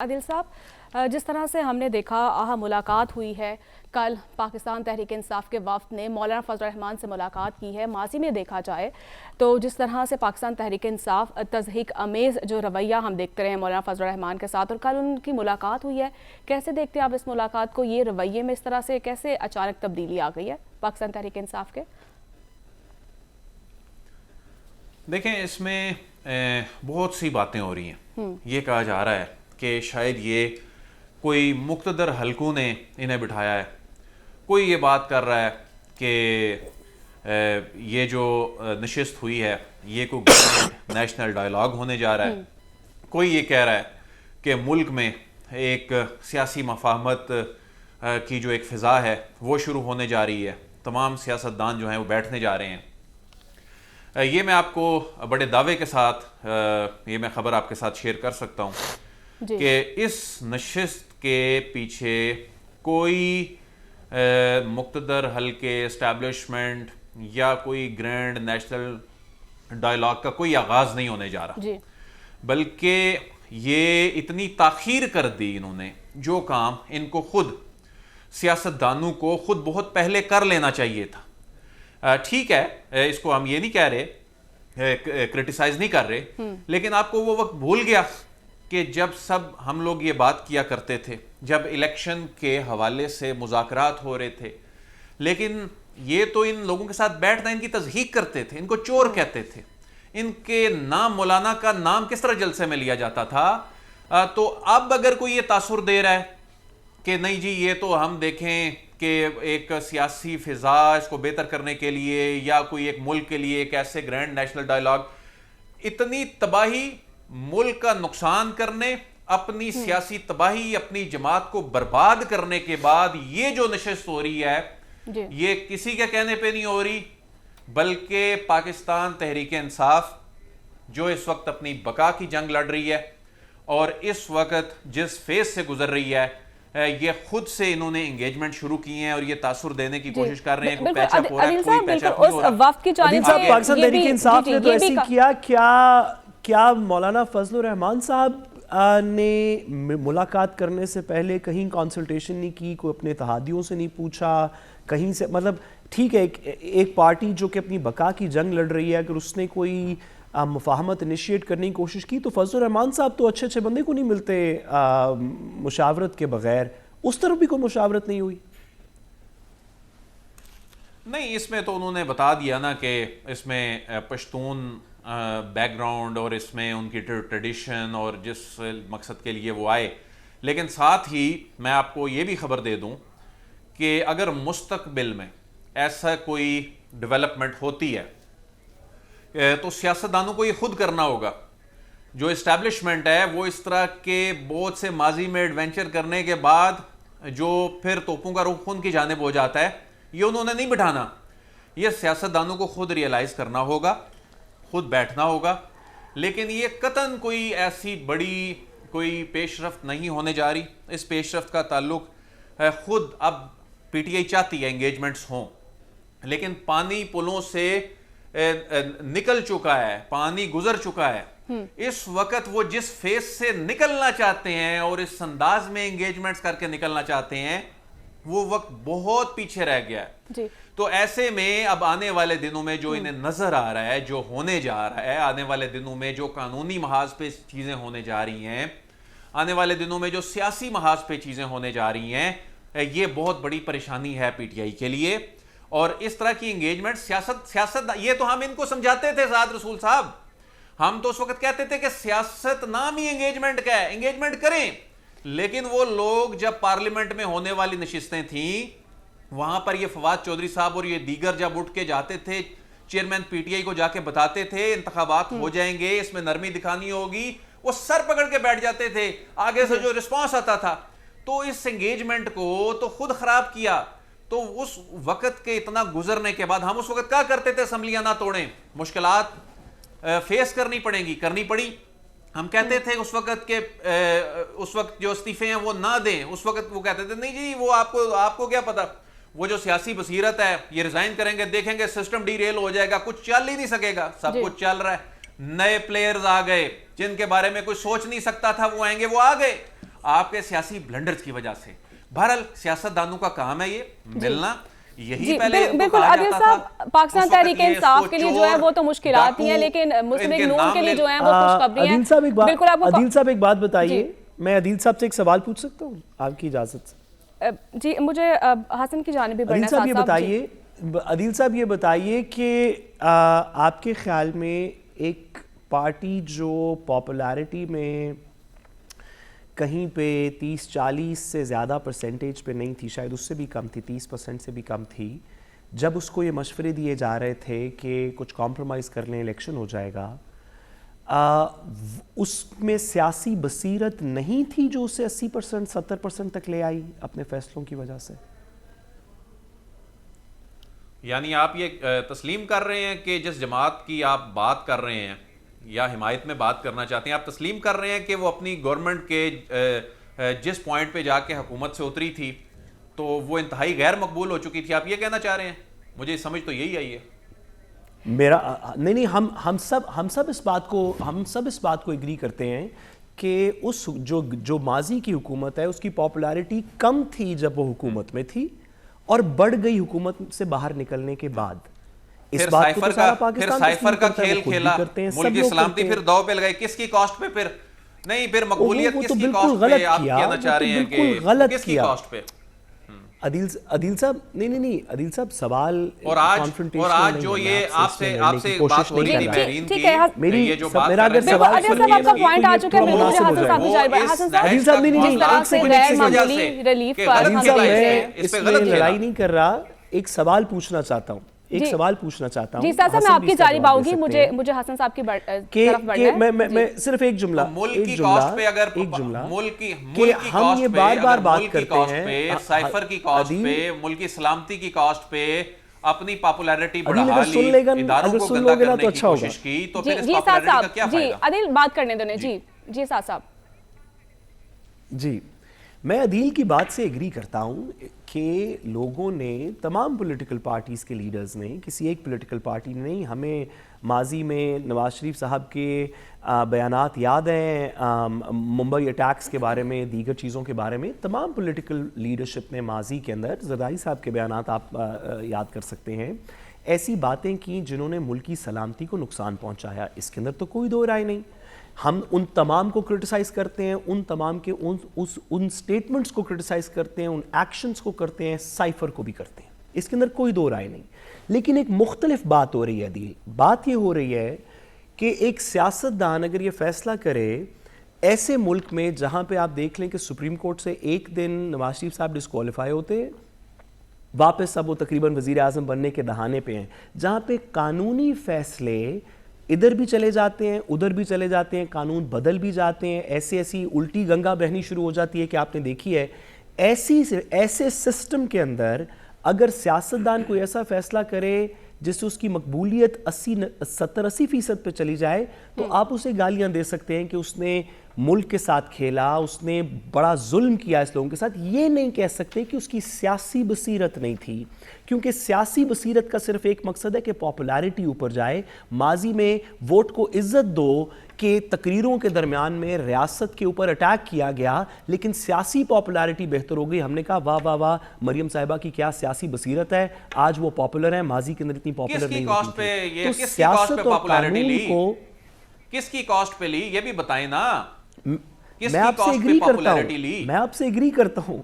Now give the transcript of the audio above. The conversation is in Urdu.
عادل صاحب، جس طرح سے ہم نے دیکھا ملاقات ہوئی ہے کل پاکستان تحریک انصاف کے وفد نے مولانا فضل الرحمان سے ملاقات کی ہے. ماضی میں دیکھا جائے تو جس طرح سے پاکستان تحریک انصاف تضحیک امیز جو رویہ ہم دیکھتے رہے ہیں مولانا فضل الرحمان کے ساتھ، اور کل ان کی ملاقات ہوئی ہے، کیسے دیکھتے ہیں آپ اس ملاقات کو؟ یہ رویے میں اس طرح سے کیسے اچانک تبدیلی آ گئی ہے پاکستان تحریک انصاف کے؟ دیکھیں، اس میں بہت سی باتیں ہو رہی ہیں. یہ کہا جا رہا ہے کہ شاید یہ کوئی مقتدر حلقوں نے انہیں بٹھایا ہے. کوئی یہ بات کر رہا ہے کہ یہ جو نشست ہوئی ہے یہ کوئی نیشنل ڈائیلاگ ہونے جا رہا ہے. کوئی یہ کہہ رہا ہے کہ ملک میں ایک سیاسی مفاہمت کی جو ایک فضا ہے وہ شروع ہونے جا رہی ہے. تمام سیاستدان جو ہیں وہ بیٹھنے جا رہے ہیں. یہ میں آپ کو بڑے دعوے کے ساتھ یہ میں خبر آپ کے ساتھ شیئر کر سکتا ہوں کہ اس نشست کے پیچھے کوئی مقتدر حلقے اسٹیبلشمنٹ یا کوئی گرینڈ نیشنل ڈائیلاگ کا کوئی آغاز نہیں ہونے جا رہا، بلکہ یہ اتنی تاخیر کر دی انہوں نے. جو کام ان کو خود سیاستدانوں کو خود بہت پہلے کر لینا چاہیے تھا. ٹھیک ہے، اس کو ہم یہ نہیں کہہ رہے، کرٹیسائز نہیں کر رہے، لیکن آپ کو وہ وقت بھول گیا کہ جب سب ہم لوگ یہ بات کیا کرتے تھے، جب الیکشن کے حوالے سے مذاکرات ہو رہے تھے، لیکن یہ تو ان لوگوں کے ساتھ بیٹھنا ان کی تضحیک کرتے تھے، ان کو چور کہتے تھے. ان کے نام مولانا کا نام کس طرح جلسے میں لیا جاتا تھا. تو اب اگر کوئی یہ تاثر دے رہا ہے کہ نہیں جی یہ تو ہم دیکھیں کہ ایک سیاسی فضا اس کو بہتر کرنے کے لیے یا کوئی ایک ملک کے لیے ایک ایسے گرینڈ نیشنل ڈائیلاگ، اتنی تباہی، ملک کا نقصان کرنے، اپنی سیاسی تباہی، اپنی جماعت کو برباد کرنے کے بعد یہ جو نشست ہو رہی ہے یہ کسی کے کہنے پہ نہیں ہو رہی، بلکہ پاکستان تحریک انصاف جو اس وقت اپنی بقا کی جنگ لڑ رہی ہے اور اس وقت جس فیز سے گزر رہی ہے، یہ خود سے انہوں نے انگیجمنٹ شروع کی ہیں اور یہ تاثر دینے کی کوشش کر رہے ہیں. کوئی پیچ اپ ہو رہا ہے، کوئی پیچ اپ نہیں ہو رہا. وفد کی جانب سے پاکستان تحریک انصاف نے تو ایسی کیا مولانا فضل الرحمان صاحب نے ملاقات کرنے سے پہلے کہیں کنسلٹیشن نہیں کی، کوئی اپنے اتحادیوں سے نہیں پوچھا کہیں سے؟ مطلب ٹھیک ہے، ایک پارٹی جو کہ اپنی بقا کی جنگ لڑ رہی ہے، اگر اس نے کوئی مفاہمت انیشیٹ کرنے کی کوشش کی تو فضل الرحمان صاحب تو اچھے اچھے بندے کو نہیں ملتے مشاورت کے بغیر. اس طرف بھی کوئی مشاورت نہیں ہوئی؟ نہیں، اس میں تو انہوں نے بتا دیا نا کہ اس میں پشتون بیک گراؤنڈ اور اس میں ان کی ٹریڈیشن اور جس مقصد کے لیے وہ آئے. لیکن ساتھ ہی میں آپ کو یہ بھی خبر دے دوں کہ اگر مستقبل میں ایسا کوئی ڈیولپمنٹ ہوتی ہے تو سیاستدانوں کو یہ خود کرنا ہوگا. جو اسٹیبلشمنٹ ہے وہ اس طرح کے بہت سے ماضی میں ایڈونچر کرنے کے بعد جو پھر توپوں کا رخ ان کی جانب ہو جاتا ہے، یہ انہوں نے نہیں بٹھانا. یہ سیاستدانوں کو خود ریئلائز کرنا ہوگا، خود بیٹھنا ہوگا. لیکن یہ قطعاً کوئی ایسی بڑی کوئی پیش رفت نہیں ہونے جا رہی. اس پیش رفت کا تعلق خود اب پی ٹی آئی چاہتی ہے انگیجمنٹس ہوں، لیکن پانی پلوں سے نکل چکا ہے، پانی گزر چکا ہے. اس وقت وہ جس فیز سے نکلنا چاہتے ہیں اور اس انداز میں انگیجمنٹس کر کے نکلنا چاہتے ہیں وہ وقت بہت پیچھے رہ گیا ہے. تو ایسے میں اب آنے والے دنوں میں جو انہیں نظر آ رہا ہے، جو ہونے جا رہا ہے، آنے والے دنوں میں جو قانونی محاذ پہ چیزیں ہونے جا رہی ہیں، آنے والے دنوں میں جو سیاسی محاذ پہ چیزیں ہونے جا رہی ہیں، یہ بہت بڑی پریشانی ہے پی ٹی آئی کے لیے. اور اس طرح کی انگیجمنٹ سیاست یہ تو ہم ان کو سمجھاتے تھے سعد رسول صاحب، ہم تو اس وقت کہتے تھے کہ سیاست نام ہی انگیجمنٹ کا ہے، انگیجمنٹ کریں. لیکن وہ لوگ جب پارلیمنٹ میں ہونے والی نشستیں تھیں وہاں پر یہ فواد چودھری صاحب اور یہ دیگر جب اٹھ کے جاتے تھے چیئرمین پی ٹی آئی کو جا کے بتاتے تھے انتخابات ہو جائیں گے، اس میں نرمی دکھانی ہوگی، وہ سر پکڑ کے بیٹھ جاتے تھے. آگے سے جو رسپانس آتا تھا تو اس انگیجمنٹ کو تو خود خراب کیا. تو اس وقت کے اتنا گزرنے کے بعد ہم اس وقت کیا کرتے تھے؟ اسمبلیاں نہ توڑیں، مشکلات فیس کرنی پڑیں گی، کرنی پڑی. ہم کہتے تھے اس وقت کہ اس وقت جو استعفے ہیں وہ نہ دیں. اس وقت وہ کہتے تھے نہیں جی وہ آپ کو کیا پتا، وہ جو سیاسی بصیرت ہے یہ ریزائن کریں گے، دیکھیں گے سسٹم ڈی ریل ہو جائے گا، کچھ چل ہی نہیں سکے گا. سب کچھ چل رہا ہے. نئے پلیئرز آ گئے جن کے بارے میں کوئی سوچ نہیں سکتا تھا، وہ آئیں گے، وہ آ گئے. آپ کے سیاسی بلنڈرز کی وجہ سے. بہرحال سیاستدانوں کا کام ہے یہ ملنا. یہی پہلے بالکل عادل صاحب پاکستان تحریک انصاف کے لیے جو ہے وہ تو مشکلات ہی ہیں لیکن مسلم لیگ نون کے لیے جو ہیں وہ خوشخبری ہیں. بالکل آپ عادل صاحب ایک بات بتائیے, میں عادل صاحب سے ایک سوال پوچھ سکتا ہوں آپ کی اجازت سے؟ جی مجھے حسن کی جانب بھی بڑھنا ہے. عادل صاحب یہ بتائیے کہ آپ کے خیال میں ایک پارٹی جو پاپولیرٹی میں کہیں پہ 30-40 سے زیادہ پرسنٹیج پہ نہیں تھی, شاید اس سے بھی کم تھی, 30% سے بھی کم تھی, جب اس کو یہ مشورے دیے جا رہے تھے کہ کچھ کمپرومائز کر لیں الیکشن ہو جائے گا, اس میں سیاسی بصیرت نہیں تھی جو اسے 80% 70% تک لے آئی اپنے فیصلوں کی وجہ سے؟ یعنی آپ یہ تسلیم کر رہے ہیں کہ جس جماعت کی آپ بات کر رہے ہیں یا حمایت میں بات کرنا چاہتے ہیں, آپ تسلیم کر رہے ہیں کہ وہ اپنی گورنمنٹ کے جس پوائنٹ پہ جا کے حکومت سے اتری تھی تو وہ انتہائی غیر مقبول ہو چکی تھی, آپ یہ کہنا چاہ رہے ہیں؟ مجھے سمجھ تو یہی آئی ہے. میرا نہیں, ہم سب اس بات کو ایگری کرتے ہیں کہ اس جو ماضی کی حکومت ہے اس کی پاپولیرٹی کم تھی جب وہ حکومت میں تھی اور بڑھ گئی حکومت سے باہر نکلنے کے بعد. پھر سائفر کا کھیل کھیلا, ملک کی سلامتی پھر دو پہ لگائی, کس کی کاسٹ پہ؟ پھر نہیں, پھر مقبولیت کس کی کاسٹ پہ آپ کہنا چاہ رہے ہیں کہ کس کی کاسٹ پہ؟ عادل صاحب نہیں عادل صاحب سوال اور آج جو یہ آپ سے بات ہو رہی تھی بحرین کی, یہ جو بات کر رہے ہیں عادل صاحب آپ کا پوائنٹ آ چکا ہے, بالکل حسن صاحب کی جانب. حسن صاحب عادل صاحب نہیں طرح سے غیر معمولی ریلیف پر عادل صاحب میں اس میں لڑائی نہیں کر رہا, ایک سوال پوچھنا چاہتا ہوں. جی صاحب میں آپ کی جانب آؤں گی, مجھے حسن صاحب کی طرف بڑھنا ہے. میں صرف ایک جملہ ملک کی کاسٹ پہ, اگر ملک کی کاسٹ پہ, اگر ملک کی کاسٹ پہ, سائفر کی کاسٹ پہ, ملک کی سلامتی کی کاسٹ پہ اپنی پاپولیرٹی بڑھا لی, اداروں کو گندا کرنے کی کوشش کی, تو پھر اس پاپولیرٹی کا کیا فائدہ؟ جی عادل بات کرنے دیں. جی صاحب جی, میں عادل کی بات سے ایگری کرتا ہوں کہ لوگوں نے, تمام پولیٹیکل پارٹیز کے لیڈرز نے, کسی ایک پولیٹیکل پارٹی نے نہیں, ہمیں ماضی میں نواز شریف صاحب کے بیانات یاد ہیں ممبئی اٹیکس کے بارے میں, دیگر چیزوں کے بارے میں, تمام پولیٹیکل لیڈرشپ نے ماضی کے اندر, زرداری صاحب کے بیانات آپ یاد کر سکتے ہیں, ایسی باتیں کی جنہوں نے ملک کی سلامتی کو نقصان پہنچایا. اس کے اندر تو کوئی دو رائے نہیں. ہم ان تمام کو کرٹیسائز کرتے ہیں, ان تمام کے ان سٹیٹمنٹس کو کرٹیسائز کرتے ہیں, ان ایکشنز کو کرتے ہیں, سائفر کو بھی کرتے ہیں, اس کے اندر کوئی دو رائے نہیں. لیکن ایک مختلف بات ہو رہی ہے عادل, بات یہ ہو رہی ہے کہ ایک سیاستدان اگر یہ فیصلہ کرے ایسے ملک میں جہاں پہ آپ دیکھ لیں کہ سپریم کورٹ سے ایک دن نواز شریف صاحب ڈسکوالیفائی ہوتے, واپس اب وہ تقریباً وزیر اعظم بننے کے دہانے پہ ہیں, جہاں پہ قانونی فیصلے ادھر بھی چلے جاتے ہیں, ادھر بھی چلے جاتے ہیں, قانون بدل بھی جاتے ہیں, ایسی الٹی گنگا بہنی شروع ہو جاتی ہے کہ آپ نے دیکھی ہے. ایسے سسٹم کے اندر اگر سیاستدان کوئی ایسا فیصلہ کرے جس سے اس کی مقبولیت 70-80% پہ چلی جائے, تو آپ اسے گالیاں دے سکتے ہیں کہ اس نے ملک کے ساتھ کھیلا, اس نے بڑا ظلم کیا اس لوگوں کے ساتھ. یہ نہیں کہہ سکتے کہ اس کی سیاسی بصیرت نہیں تھی, کیونکہ سیاسی بصیرت کا صرف ایک مقصد ہے کہ پاپولیرٹی اوپر جائے. ماضی میں ووٹ کو عزت دو کہ تقریروں کے درمیان میں ریاست کے اوپر اٹیک کیا گیا, لیکن سیاسی پاپولیرٹی بہتر ہو گئی. ہم نے کہا واہ واہ واہ مریم صاحبہ کی کیا سیاسی بصیرت ہے, آج وہ پاپولر ہیں, ماضی کے اندر اتنی پاپولر نہیں ہوتی تھی. تو سیاست اور قانون کو کس کی کاسٹ پہ لی, یہ بھی بتائیں نا. میں آپ سے ایگری کرتا ہوں